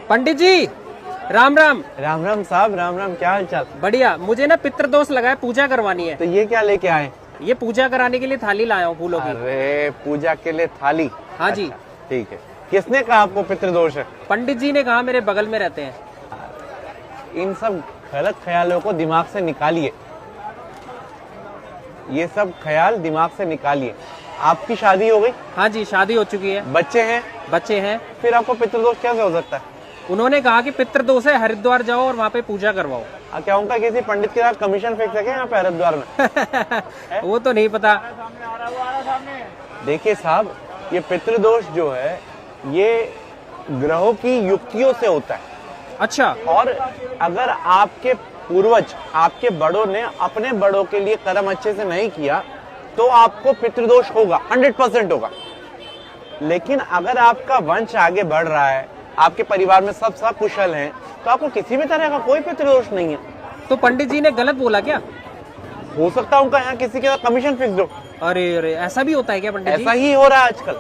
पंडित जी राम राम। राम राम साहब, राम राम। क्या हाल चाल? बढ़िया। मुझे ना पितृदोष लगा है, पूजा करवानी है। तो ये क्या लेके आए? ये पूजा कराने के लिए थाली लाया हूँ फूलों की। अरे पूजा के लिए थाली? हाँ जी। अच्छा, ठीक है। किसने कहा आपको पितृदोष है? पंडित जी ने कहा, मेरे बगल में रहते हैं। इन सब गलत ख्यालों को दिमाग से निकालिए। ये सब ख्याल दिमाग से निकालिए। आपकी शादी हो गई? हाँ जी, शादी हो चुकी है। बच्चे हैं? बच्चे हैं। फिर आपको पितृदोष कैसे हो सकता है? उन्होंने कहा कि पितृदोष है, हरिद्वार जाओ और वहाँ पे पूजा करवाओ। क्या उनका किसी पंडित के साथ कमीशन फिक्स है क्या यहाँ पे हरिद्वार में? वो तो नहीं पता। देखिए साहब, ये पितृदोष जो है ये ग्रहों की युक्तियों से होता है। अच्छा। और अगर आपके पूर्वज, आपके बड़ों ने अपने बड़ों के लिए कर्म अच्छे से नहीं किया तो आपको पितृदोष होगा, 100% होगा। लेकिन अगर आपका वंश आगे बढ़ रहा है, आपके परिवार में सब कुशल हैं, तो आपको किसी भी तरह का कोई पितृदोष नहीं है। तो पंडित जी ने गलत बोला क्या? हो सकता है उनका यहाँ किसी के साथ कमीशन फिक्स हो। अरे अरे, ऐसा भी होता है क्या पंडित जी? ऐसा ही हो रहा है आजकल।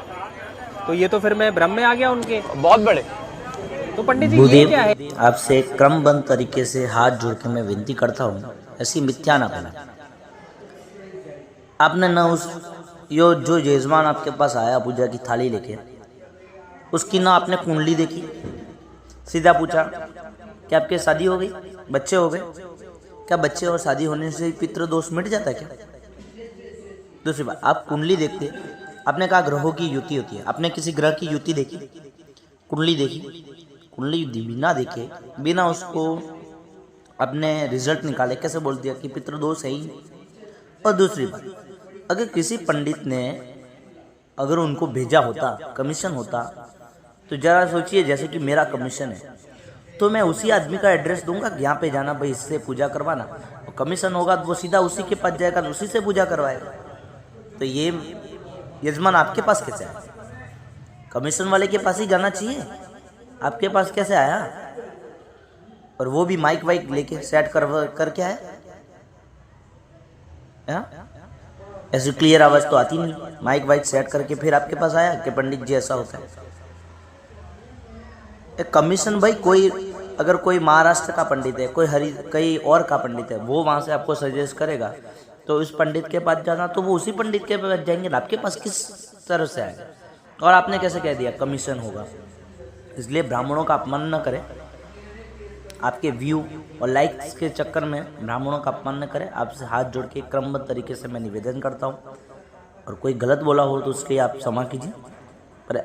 तो ये तो फिर मैं भ्रम में आ गया उनके। बहुत बड़े। तो पंडित जी ये क्या है? आपसे क्रमबद्ध तरीके से हाथ जोड़ के मैं विनती करता हूँ, ऐसी मिथ्या ना करना। आपने न उस जो यजमान आपके पास आया पूजा की थाली लेके, उसकी ना आपने कुंडली देखी, सीधा पूछा कि आपकी शादी हो गई, बच्चे हो गए क्या? बच्चे और शादी होने से पितृदोष मिट जाता है क्या? दूसरी बात, आप कुंडली देखते, आपने कहा ग्रहों की युति होती है, आपने किसी ग्रह की युति देखी, कुंडली देखी, कुंडली बिना देखे, बिना उसको अपने रिजल्ट निकाले कैसे बोल दिया कि पितृदोष है ही? और दूसरी बात, अगर किसी पंडित ने अगर उनको भेजा होता, कमीशन होता, तो जरा सोचिए, जैसे कि मेरा कमीशन है तो मैं उसी आदमी का एड्रेस दूंगा कि यहाँ पे जाना भाई, इससे पूजा करवाना, और कमीशन होगा तो वो सीधा उसी के पास जाएगा, उसी से पूजा करवाएगा। तो ये यजमान आपके पास कैसे आया? कमीशन वाले के पास ही जाना चाहिए, आपके पास कैसे आया? और वो भी माइक वाइक लेके सेट करके आया? ऐसी क्लियर आवाज तो आती नहीं, माइक वाइक सेट करके फिर आपके पास आया कि पंडित जी ऐसा होता है। कमीशन भाई, कोई अगर कोई महाराष्ट्र का पंडित है, कई और का पंडित है, वो वहां से आपको सजेस्ट करेगा तो उस पंडित के पास जाना, तो वो उसी पंडित के पास जाएंगे, आपके पास किस तरह से आएगा? और आपने कैसे कह दिया कमीशन होगा? इसलिए ब्राह्मणों का अपमान न करें, आपके व्यू और लाइक्स के चक्कर में ब्राह्मणों का अपमान न करें। आपसे हाथ जोड़ के क्रमबद्ध तरीके से मैं निवेदन करता हूँ, और कोई गलत बोला हो तो उसके आप क्षमा कीजिए।